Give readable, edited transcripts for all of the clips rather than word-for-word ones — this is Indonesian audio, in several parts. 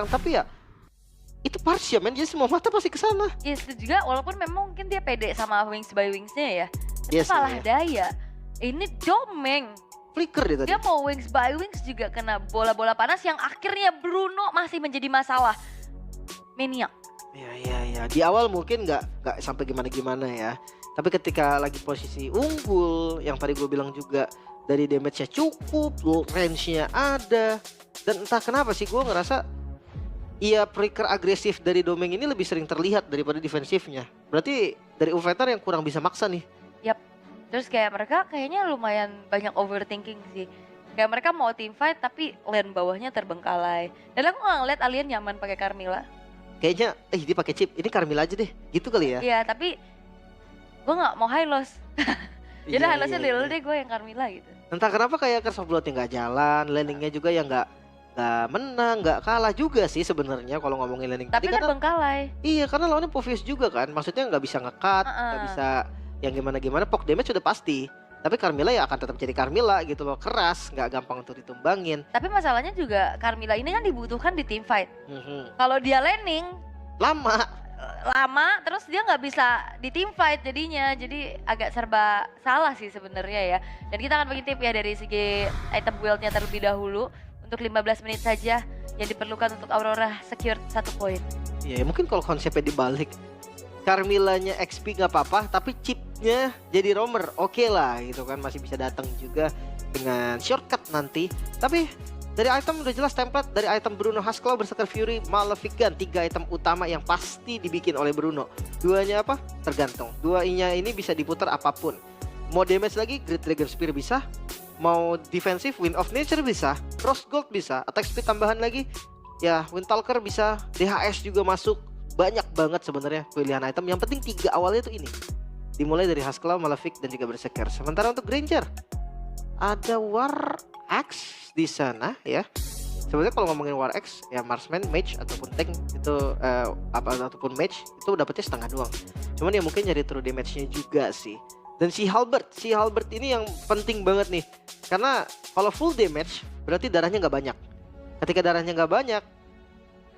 tapi ya itu Parsha men, jadi semua mata pasti ke sana. Yes, itu juga walaupun memang mungkin dia pede sama Wings by Wings-nya ya. Itu Yes, salah iya. daya. Ini Domeng. Flicker dia tadi. Dia mau Wings by Wings juga kena bola-bola panas yang akhirnya Bruno masih menjadi masalah. Maniac. Ya. Di awal mungkin nggak sampai gimana-gimana ya. Tapi ketika lagi posisi unggul, yang tadi gue bilang juga dari damage-nya cukup, range-nya ada, dan entah kenapa sih gue ngerasa iya Flicker agresif dari Domeng ini lebih sering terlihat daripada defensifnya. Berarti dari Uvetar yang kurang bisa maksa nih. Terus kayak mereka kayaknya lumayan banyak overthinking sih. Kayak mereka mau team fight tapi lane bawahnya terbengkalai. Dan aku nggak ngeliat Alien nyaman pakai Carmilla. Kayaknya dia pakai chip, ini Carmilla aja deh. Gitu kali ya. Iya, tapi gue nggak mau high loss. Jadi high lossnya Iya. dulu deh gue yang Carmilla gitu. Entah kenapa kayak Curse of Blood-nya nggak jalan, landingnya juga yang nggak menang, nggak kalah juga sih sebenarnya kalau ngomongin landing Tapi tadi karena terbengkalai. iya karena lawannya Povius juga kan, maksudnya nggak bisa nge-cut, nggak bisa yang gimana poke damage sudah pasti. Tapi Carmilla ya akan tetap jadi Carmilla gitu loh, keras, nggak gampang untuk ditumbangin. Tapi masalahnya juga Carmilla ini kan dibutuhkan di team fight. Mhm. Kalau dia laning Lama, terus dia nggak bisa di team fight jadinya, jadi agak serba salah sih sebenarnya ya. Dan kita akan mengintip ya dari segi item build-nya terlebih dahulu untuk 15 menit saja yang diperlukan untuk Aurora secure 1 poin. ya mungkin kalau konsepnya dibalik, Carmillanya XP nggak apa-apa, tapi chipnya jadi roamer, oke lah gitu kan, masih bisa datang juga dengan shortcut nanti. Tapi dari item udah jelas template dari item Bruno Haskell, Berserker Fury, Malefic Gun, 3 item utama yang pasti dibikin oleh Bruno. Duanya apa? Tergantung. Duanya ini bisa diputar apapun. Mau damage lagi, Great Dragon Spear bisa. Mau defensif, Wind of Nature bisa. Cross Gold bisa. Attack speed tambahan lagi. Ya, Wind Talker bisa. DHS juga masuk. Banyak banget sebenarnya pilihan item. Yang penting 3 awalnya tuh ini. Dimulai dari Haskell, Malefic, dan juga Berserker. Sementara untuk Granger, ada War Axe di sana ya. Sebenarnya kalau ngomongin War Axe ya Marksman, Mage ataupun Tank itu ataupun Mage itu dapetnya setengah doang. Cuman ya mungkin nyari true damage-nya juga sih. Dan si Halberd ini yang penting banget nih. Karena kalau full damage berarti darahnya nggak banyak. Ketika darahnya nggak banyak,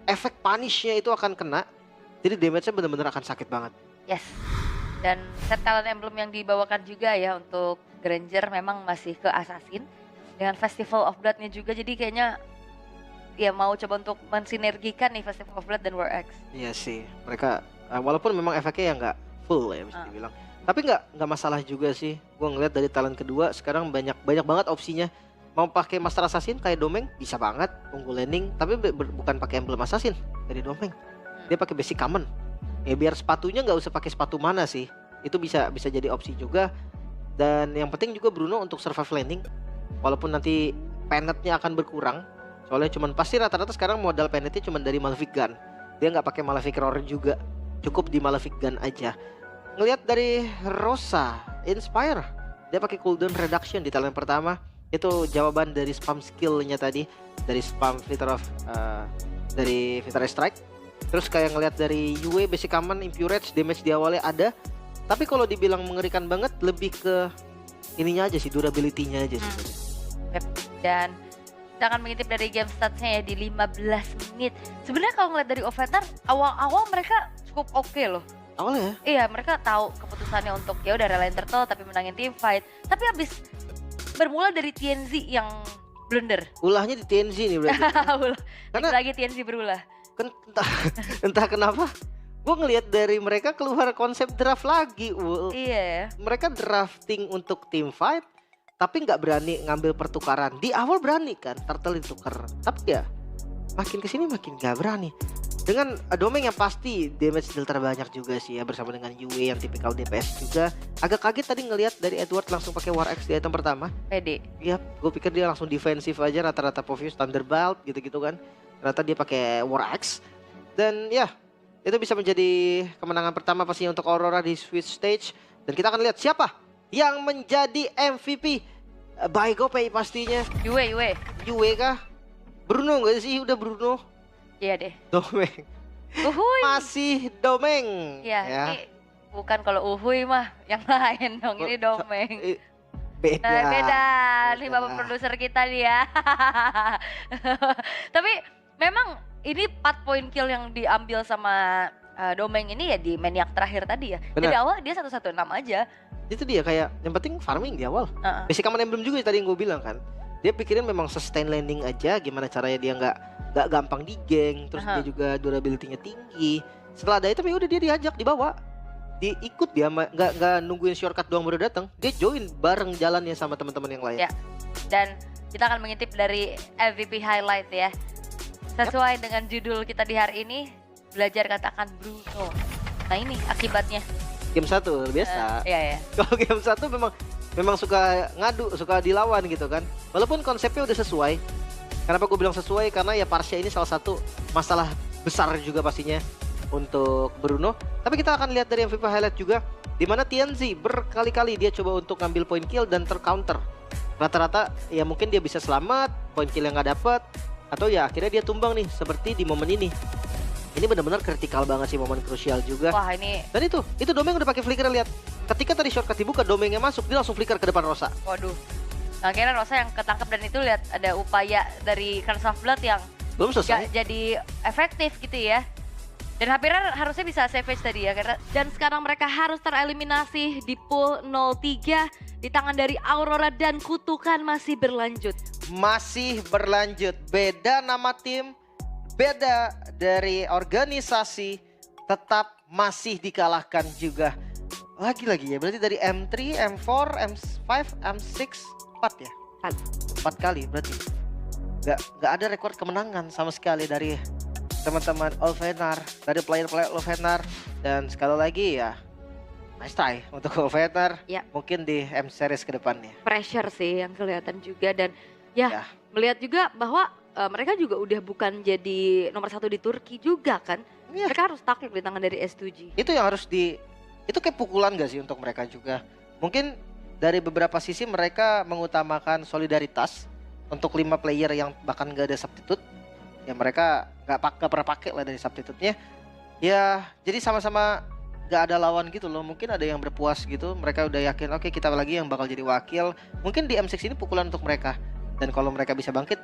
efek punish-nya itu akan kena. Jadi damage-nya benar-benar akan sakit banget. Yes. Dan set talent emblem yang dibawakan juga ya untuk Granger memang masih ke Assassin. Dengan Festival of Blood-nya juga, jadi kayaknya ya mau coba untuk mensinergikan nih Festival of Blood dan War Axe. Iya sih, mereka walaupun memang efeknya ya nggak full ya bisa dibilang. Tapi nggak masalah juga sih. Gue ngeliat dari talent kedua sekarang banyak banget opsinya. Mau pakai Master Assassin kayak Domeng bisa banget, unggul landing. Tapi bukan pakai emblem Assassin dari Domeng. Dia pakai basic common. Ya biar sepatunya nggak usah pakai sepatu mana sih. Itu bisa jadi opsi juga. Dan yang penting juga Bruno untuk survive landing. Walaupun nanti penetnya akan berkurang. Soalnya cuman pasti rata-rata sekarang modal penetnya cuma dari Malefic Gun. Dia nggak pakai Malefic Roar juga. Cukup di Malefic Gun aja. Ngelihat dari Rosa Inspire, dia pakai cooldown reduction di talent pertama. Itu jawaban dari spam skillnya tadi, dari spam dari Vitara Strike. Terus kayak ngelihat dari Yue basic common, Impurage, damage di awalnya ada. Tapi kalau dibilang mengerikan banget lebih ke ininya aja sih, durability-nya aja sih. Dan kita akan mengintip dari game statsnya ya di 15 menit. Sebenarnya kalau ngeliat dari Ovetar, awal-awal mereka cukup oke loh. Awalnya? Iya, mereka tahu keputusannya untuk ya udah relain turtle tapi menangin team fight. Tapi habis bermula dari TNZ yang blunder. Ulahnya di TNZ nih berarti. Karena lagi TNZ berulah. Kan entah kenapa gue ngelihat dari mereka keluar konsep draft lagi. Iya. Mereka drafting untuk team fight tapi nggak berani ngambil pertukaran. Di awal berani kan turtle ditukar, tapi ya makin kesini makin nggak berani. Dengan Domeng yang pasti damage deal terbanyak juga sih ya, bersama dengan Yue yang tipikal DPS juga. Agak kaget tadi ngelihat dari Edward langsung pakai War Axe di item pertama. Pede. Iya, gue pikir dia langsung defensif aja, rata-rata Povius Thunderbolt gitu-gitu kan. Ternyata dia pakai War Axe. Dan ya, itu bisa menjadi kemenangan pertama pastinya untuk Aurora di Switch Stage. Dan kita akan lihat siapa yang menjadi MVP by GoPay pastinya. Yue kah? Bruno nggak sih? Udah Bruno. Iya deh. Domeng. Uhuy. Masih Domeng. Iya, ya. Ini bukan kalau Uhuy mah yang lain dong, ini Domeng. Beda. Ini bapak produser kita nih ya. Tapi memang ini 4 poin kill yang diambil sama Domeng ini ya di maniak terakhir tadi ya. Benar. Dari awal dia 116 aja. Itu dia kayak yang penting farming di awal. Basic Command Emblem juga tadi yang gue bilang kan. Dia pikirin memang sustain landing aja, gimana caranya dia nggak gampang di geng, terus dia juga durability-nya tinggi. Setelah ada item ya udah dia diajak, dibawa, diikut dia, nggak nungguin shortcut doang baru datang. Dia join bareng jalannya sama teman-teman yang lain. Ya. Dan kita akan mengintip dari MVP highlight ya. Sesuai dengan judul kita di hari ini, belajar katakan Bruno. Nah ini akibatnya. Game 1 biasa. Iya. Kalau game 1 memang suka ngadu, suka dilawan gitu kan. Walaupun konsepnya udah sesuai. Kenapa gue bilang sesuai? Karena ya Parsia ini salah satu masalah besar juga pastinya untuk Bruno. Tapi kita akan lihat dari MVP highlight juga, di mana TNZ berkali-kali dia coba untuk ngambil point kill dan tercounter. Rata-rata ya mungkin dia bisa selamat, point kill yang nggak dapet, atau ya akhirnya dia tumbang nih seperti di momen ini. Ini benar-benar kritikal banget sih, momen krusial juga. Wah ini. Dan itu Domeng udah pakai flicker, lihat. Ketika tadi shortcut dibuka, Domengnya masuk, dia langsung flicker ke depan Rosa. Waduh. Nah, akhirnya Rosa yang ketangkep dan itu lihat ada upaya dari Curse of Blood yang belum selesai. gak jadi efektif gitu ya. Dan Hapiran harusnya bisa savage tadi ya. Dan sekarang mereka harus tereliminasi di pool 03 di tangan dari Aurora dan kutukan masih berlanjut. Masih berlanjut. Beda nama tim, beda dari organisasi, tetap masih dikalahkan juga. Lagi-lagi ya, berarti dari M3, M4, M5, M6, 4 ya? 4 kali berarti. Gak ada rekor kemenangan sama sekali dari teman-teman Olvenar, dari player-player Olvenar. Dan sekali lagi ya, nice try untuk Olvenar. Ya. Mungkin di M series ke depannya. Pressure sih yang kelihatan juga dan ya. Melihat juga bahwa mereka juga udah bukan jadi nomor 1 di Turki juga kan. Ya. Mereka harus takluk di tangan dari S2G. Itu yang harus itu kayak pukulan gak sih untuk mereka juga. Mungkin dari beberapa sisi mereka mengutamakan solidaritas untuk 5 player yang bahkan gak ada substitute. Ya mereka gak pernah pakai lah dari substitute-nya. Ya jadi sama-sama gak ada lawan gitu loh. Mungkin ada yang berpuas gitu. Mereka udah yakin oke, kita lagi yang bakal jadi wakil. Mungkin di M6 ini pukulan untuk mereka. Dan kalau mereka bisa bangkit,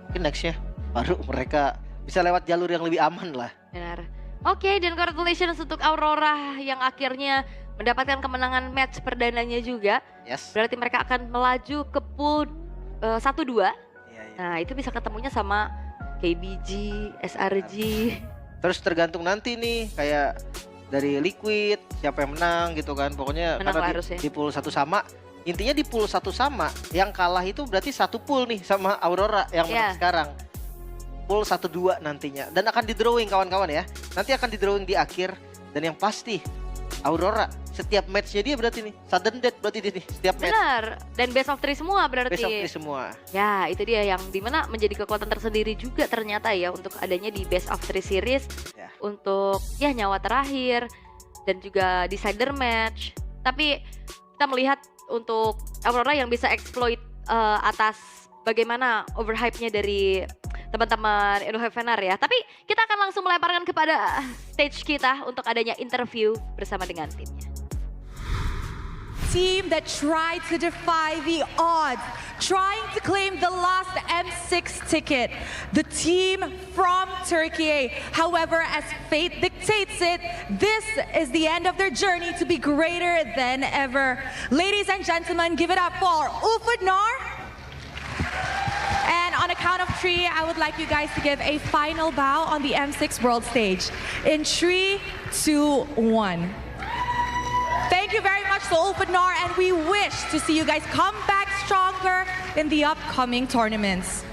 mungkin nextnya baru mereka bisa lewat jalur yang lebih aman lah. Benar. Oke, dan congratulations untuk Aurora yang akhirnya mendapatkan kemenangan match perdananya juga. Yes. Berarti mereka akan melaju ke pool 1-2. Iya. Nah itu bisa ketemunya sama KBG, SRG. Terus tergantung nanti nih kayak dari Liquid siapa yang menang gitu kan. Pokoknya Menang karena harusnya. di pool 1 sama. Intinya di pool 1 sama, yang kalah itu berarti 1 pool nih sama Aurora yang menang sekarang. Pool 1-2 nantinya. Dan akan di drawing kawan-kawan ya. Nanti akan di drawing di akhir. Dan yang pasti Aurora setiap matchnya dia berarti nih sudden death berarti dia nih setiap match. Benar. Dan best of 3 semua berarti. Best of 3 semua. Ya itu dia yang dimana menjadi kekuatan tersendiri juga ternyata ya untuk adanya di best of 3 series. Ya. Untuk ya nyawa terakhir dan juga decider match. Tapi kita melihat untuk Aurora yang bisa exploit atas bagaimana overhype-nya dari teman-teman Elohevenar ya. Tapi kita akan langsung melemparkan kepada stage kita untuk adanya interview bersama dengan timnya. Team that tried to defy the odds, trying to claim the last M6 ticket. The team from Turkey. However, as fate dictates it, this is the end of their journey to be greater than ever. Ladies and gentlemen, give it up for Ufudnar. And on a count of 3, I would like you guys to give a final bow on the M6 World Stage. In 3, 2, 1. Thank you very much to Ulfadnar, and we wish to see you guys come back stronger in the upcoming tournaments.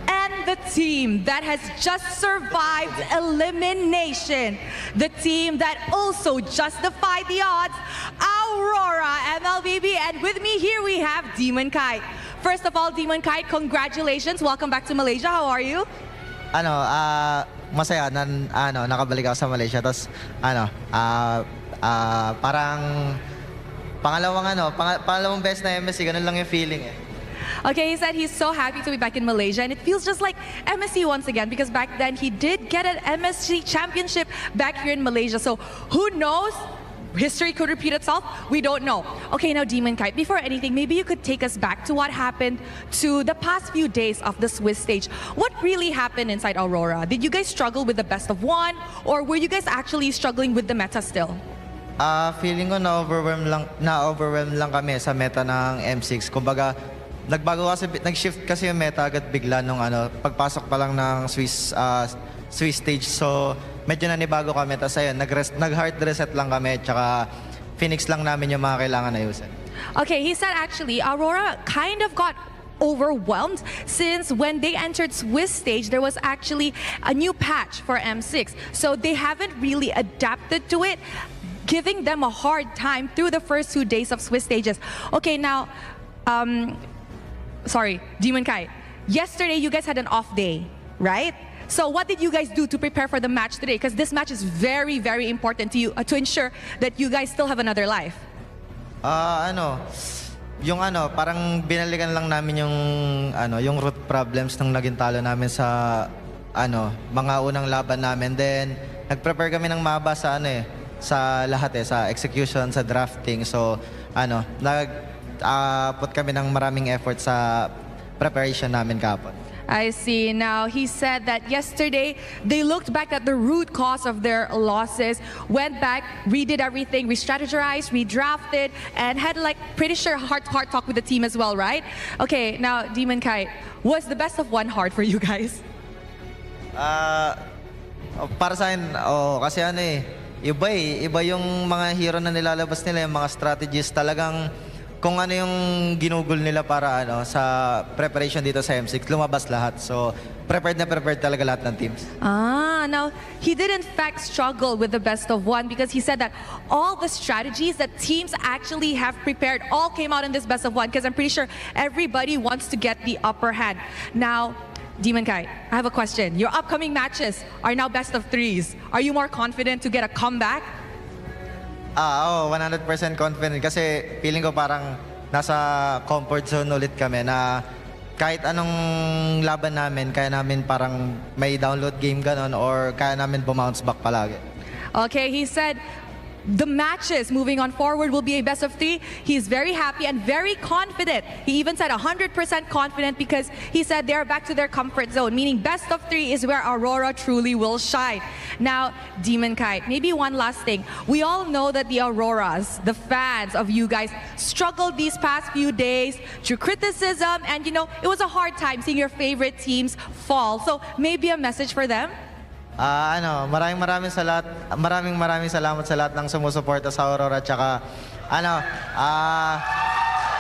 And the team that has just survived elimination, the team that also just defied the odds, Aurora MLBB, and with me here we have Demon Kite. First of all, Demon Kite, congratulations. Welcome back to Malaysia. How are you? Masaya nakabalik ako sa Malaysia. Tapos parang pangalawang best na MSC, ganun lang yung feeling eh. Okay, he said he's so happy to be back in Malaysia, and it feels just like MSC once again, because back then he did get an MSC championship back here in Malaysia. So who knows, history could repeat itself. We don't know. Okay, now Demon Kite, before anything, maybe you could take us back to what happened to the past few days of the Swiss stage. What really happened inside Aurora? Did you guys struggle with the best of one, or were you guys actually struggling with the meta still? Feeling ko na-overwhelm lang kami sa meta ng M6. Kumbaga, nag-shift kasi yung meta agad bigla nung pagpasok pa lang ng Swiss stage. So, medyo nanibago kami. Tapos ayun, nag-hard reset lang kami. Tsaka, Phoenix lang namin yung mga kailangan ayusin. Okay, he said actually Aurora kind of got overwhelmed since when they entered Swiss stage, there was actually a new patch for M6. So they haven't really adapted to it, giving them a hard time through the first 2 days of Swiss stages. Okay, now, sorry, Demon Kai. Yesterday, you guys had an off day, right? So what did you guys do to prepare for the match today? Because this match is very, very important to you to ensure that you guys still have another life. Parang binalikan lang namin yung root problems nung naging talo namin sa mga unang laban namin. Then nag-prepare kami ng maba sa sa lahat sa execution, sa drafting. So put kami ng maraming effort sa preparation namin kapon. I see. Now, he said that yesterday they looked back at the root cause of their losses, went back, redid everything, re-strategized, redrafted, and had pretty sure heart-to-heart talk with the team as well, right? Okay, now, Demon Kai, was the best of one hard for you guys? Para sa akin, kasi iba yung mga hero na nilalabas nila, yung mga strategies talagang kung ano yung ginugol nila para sa preparation dito sa M6, lumabas lahat. So, prepared na prepared talaga lahat ng teams. Now, he did in fact struggle with the best of one because he said that all the strategies that teams actually have prepared all came out in this best of one because I'm pretty sure everybody wants to get the upper hand. Now, Demon Kai, I have a question. Your upcoming matches are now best of threes. Are you more confident to get a comeback? 100% confident kasi feeling ko parang nasa comfort zone ulit kami na kahit anong laban namin, kaya namin parang may download game ganon or kaya namin bumounce back palagi. Okay, he said the matches moving on forward will be a best of three. He's very happy and very confident. He even said 100% confident because he said they're back to their comfort zone, meaning best of three is where Aurora truly will shine. Now, Demon Kai, maybe one last thing. We all know that the Auroras, the fans of you guys, struggled these past few days through criticism and it was a hard time seeing your favorite teams fall. So maybe a message for them? Maraming salamat sa lahat ng sumusuporta sa Aurora tsaka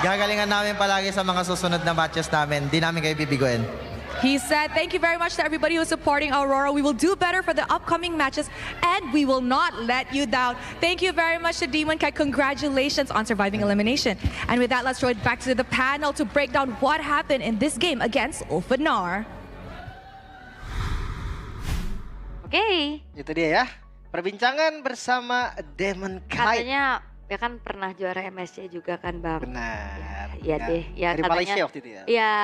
gagalingan namin palagi sa mga susunod na matches namin. Di namin kayo bibiguin. He said, thank you very much to everybody who's supporting Aurora. We will do better for the upcoming matches and we will not let you down. Thank you very much to Demon Kai. Congratulations on surviving elimination. And with that, let's throw it back to the panel to break down what happened in this game against Ulfadnar. Okay. Itu dia ya, perbincangan bersama Demon Kai. Katanya ya kan pernah juara MSC juga kan Bang. Benar. Iya deh. Ya, dari katanya, Malaysia waktu itu ya? Iya,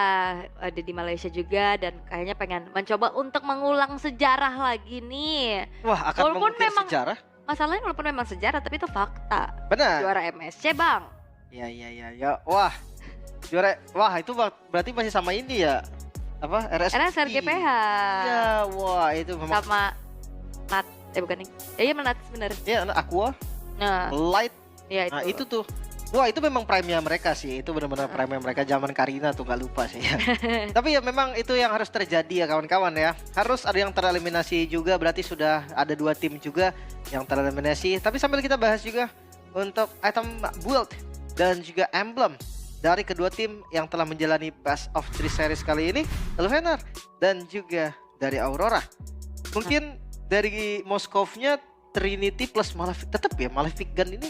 ada di Malaysia juga dan kayaknya pengen mencoba untuk mengulang sejarah lagi nih. Wah, akan Walaupun mengukir memang sejarah? Masalahnya walaupun memang sejarah tapi itu fakta. Benar. Juara MSC Bang. Ya. Wah, juara. Wah, itu berarti masih sama ini ya? Apa? RSRGPH. Ya, wah itu memang. Sama Nat, bukan nih. Iya Nat bener. Ya, Aqua. Nah, Light. ya itu. Nah, itu tuh. Wah, itu memang prime-nya mereka sih. Itu benar-benar prime-nya mereka zaman Karina tuh, gak lupa sih ya. Tapi ya memang itu yang harus terjadi ya kawan-kawan ya. Harus ada yang tereliminasi juga, berarti sudah ada 2 tim juga yang tereliminasi. Tapi sambil kita bahas juga untuk item build dan juga emblem dari kedua tim yang telah menjalani Best of 3 series kali ini, Ulfadnar dan juga dari Aurora. Mungkin dari Moskovnya Trinity plus Malefic, tetap ya Malefic Gun ini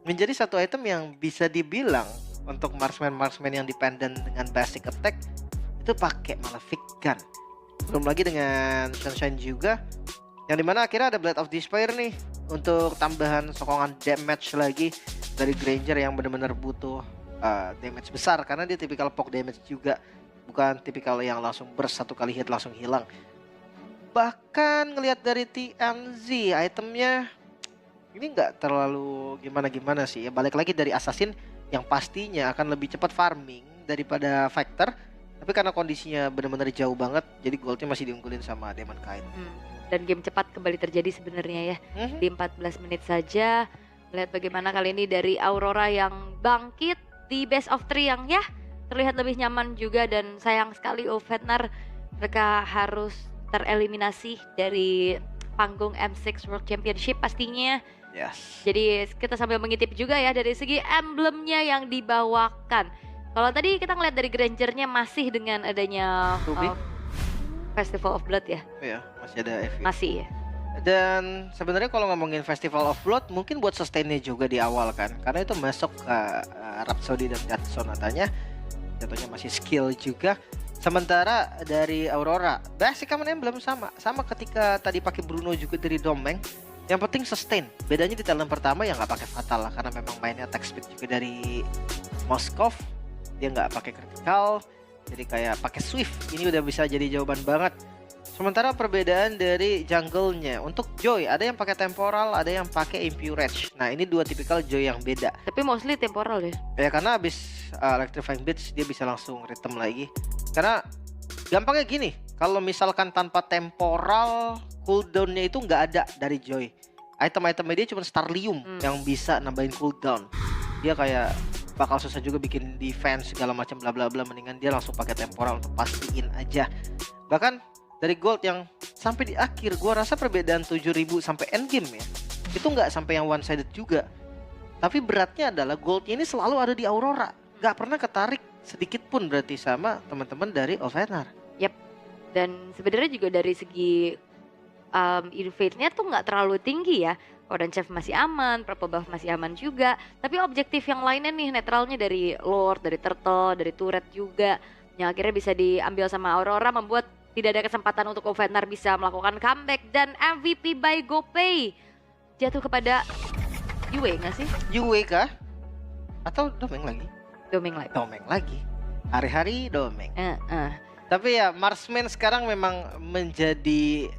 menjadi satu item yang bisa dibilang untuk marksman yang dependent dengan basic attack itu pakai Malefic Gun. Belum lagi dengan Sunshine juga, yang dimana akhirnya ada Blade of Despair nih untuk tambahan sokongan damage lagi dari Granger yang benar-benar butuh damage besar karena dia tipikal poke damage juga, bukan tipikal yang langsung burst satu kali hit langsung hilang. Bahkan ngelihat dari TMZ itemnya ini nggak terlalu gimana-gimana sih ya. Balik lagi dari Assassin yang pastinya akan lebih cepat farming daripada Factor. Tapi karena kondisinya benar-benar jauh banget, jadi goldnya masih diunggulin sama Demonkind. Dan game cepat kembali terjadi sebenarnya ya. Di 14 menit saja. Melihat bagaimana kali ini dari Aurora yang bangkit di best of 3 yang ya terlihat lebih nyaman juga. Dan sayang sekali Ulfhenar mereka harus tereliminasi dari panggung M6 World Championship pastinya. Yes. Jadi kita sambil mengintip juga ya dari segi emblemnya yang dibawakan. Kalau tadi kita ngeliat dari Granger-nya masih dengan adanya Ruby? Festival of Blood ya. Iya, masih ada FV. Masih ya. Dan sebenarnya kalau ngomongin Festival of Blood mungkin buat sustainnya juga di awal kan. Karena itu masuk ke Rhapsody dan Death Sonatanya. Jatuhnya masih skill juga. Sementara dari Aurora, basic common emblem sama ketika tadi pakai Bruno juga dari Domeng. Yang penting sustain. Bedanya di talent pertama ya nggak pakai fatal lah, karena memang mainnya attack speed juga dari Moskov. Dia nggak pakai critical, jadi kayak pakai Swift. Ini udah bisa jadi jawaban banget. Sementara perbedaan dari jungle-nya, untuk Joy ada yang pakai temporal, ada yang pakai impure rage. Nah ini dua tipikal Joy yang beda. Tapi mostly temporal ya. Ya karena abis electrifying beats dia bisa langsung rhythm lagi. Karena gampangnya gini, kalau misalkan tanpa temporal, cooldown-nya itu nggak ada dari Joy. Item-itemnya dia cuma Starlium yang bisa nambahin cooldown. Dia kayak bakal susah juga bikin defense segala macam bla bla bla. Mendingan dia langsung pakai temporal untuk pastiin aja. Bahkan dari gold yang sampai di akhir, gua rasa perbedaan 7.000 sampai endgame ya, itu nggak sampai yang one sided juga. Tapi beratnya adalah goldnya ini selalu ada di Aurora, nggak pernah ketarik sedikit pun berarti sama teman-teman dari Ulfhenar. Yap. Dan sebenarnya juga dari segi invade-nya tuh nggak terlalu tinggi ya. Orange Chef masih aman, Purple Buff masih aman juga. Tapi objektif yang lainnya nih, netralnya dari Lord, dari Turtle, dari Turret juga, yang akhirnya bisa diambil sama Aurora, membuat tidak ada kesempatan untuk Ulfhenar bisa melakukan comeback. Dan MVP by GoPay jatuh kepada Yue nggak sih? Yue kah? Atau Domeng lagi? Domeng lagi. Domeng lagi. Hari-hari Domeng. Tapi ya Marksman sekarang memang menjadi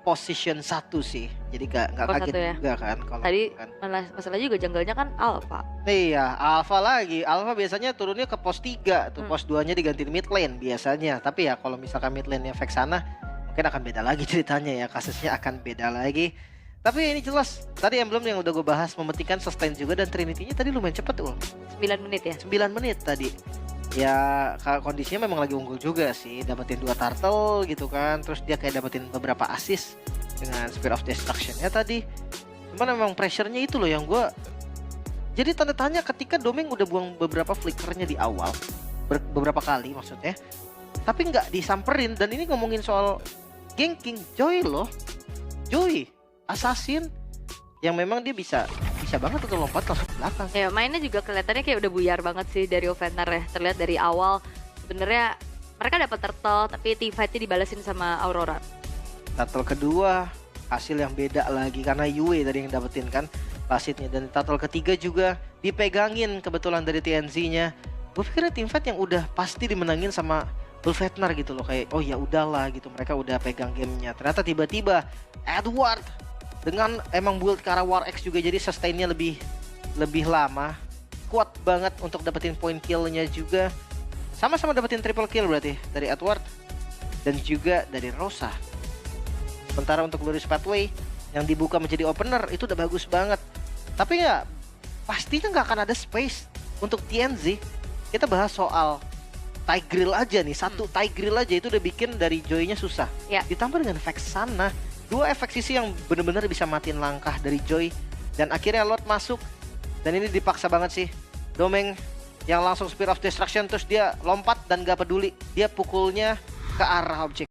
position 1 sih. Jadi nggak kaget ya? juga kan kalau Tadi kan. masalah juga jungle-nya kan Alpha. Iya, Alpha lagi. Alpha biasanya turunnya ke pos 3 tuh, pos 2-nya diganti mid lane biasanya. Tapi ya kalau misalkan mid lane-nya Vexana mungkin akan beda lagi ceritanya ya, kasusnya akan beda lagi. Tapi ini jelas, tadi emblem yang udah gue bahas mementingkan sustain juga, dan Trinity-nya tadi lumayan cepet tuh. 9 menit ya. 9 menit tadi. Ya kondisinya memang lagi unggul juga sih, dapetin 2 turtle gitu kan, terus dia kayak dapetin beberapa assist dengan Spear of Destruction-nya tadi. Cuman memang pressure-nya itu loh yang gue jadi tanda tanya ketika Domeng udah buang beberapa flickernya di awal, beberapa kali maksudnya, tapi nggak disamperin. Dan ini ngomongin soal ganking, Joy loh, Joy Assassin yang memang dia bisa banget untuk lompat langsung ke belakang. Ya mainnya juga kelihatannya kayak udah buyar banget sih dari Ulfhenar ya. Terlihat dari awal sebenarnya mereka dapat turtle, tapi teamfight-nya dibalesin sama Aurora. Turtle kedua hasil yang beda lagi karena Yue tadi yang dapetin kan pasitnya, dan turtle ketiga juga dipegangin kebetulan dari TNZ-nya. Gue pikirnya teamfight yang udah pasti dimenangin sama Ulfhenar gitu loh, kayak oh ya udahlah gitu, mereka udah pegang gamenya. Ternyata tiba-tiba Edward dengan emang build ke arah War X juga, jadi sustainnya lebih lama, kuat banget untuk dapetin point kill-nya juga. Sama-sama dapetin triple kill berarti dari Edward dan juga dari Rosa. Sementara untuk Glorious Pathway yang dibuka menjadi opener itu udah bagus banget. Tapi ya pastinya nggak akan ada space untuk TNZ. Kita bahas soal Tigreal aja nih, satu Tigreal aja itu udah bikin dari Joy-nya susah. Ya. Ditambah dengan Vexana, 2 efek sisi yang bener-bener bisa matiin langkah dari Joy. Dan akhirnya Lord masuk, dan ini dipaksa banget sih. Domeng yang langsung Spear of Destruction, terus dia lompat dan gak peduli, dia pukulnya ke arah objek.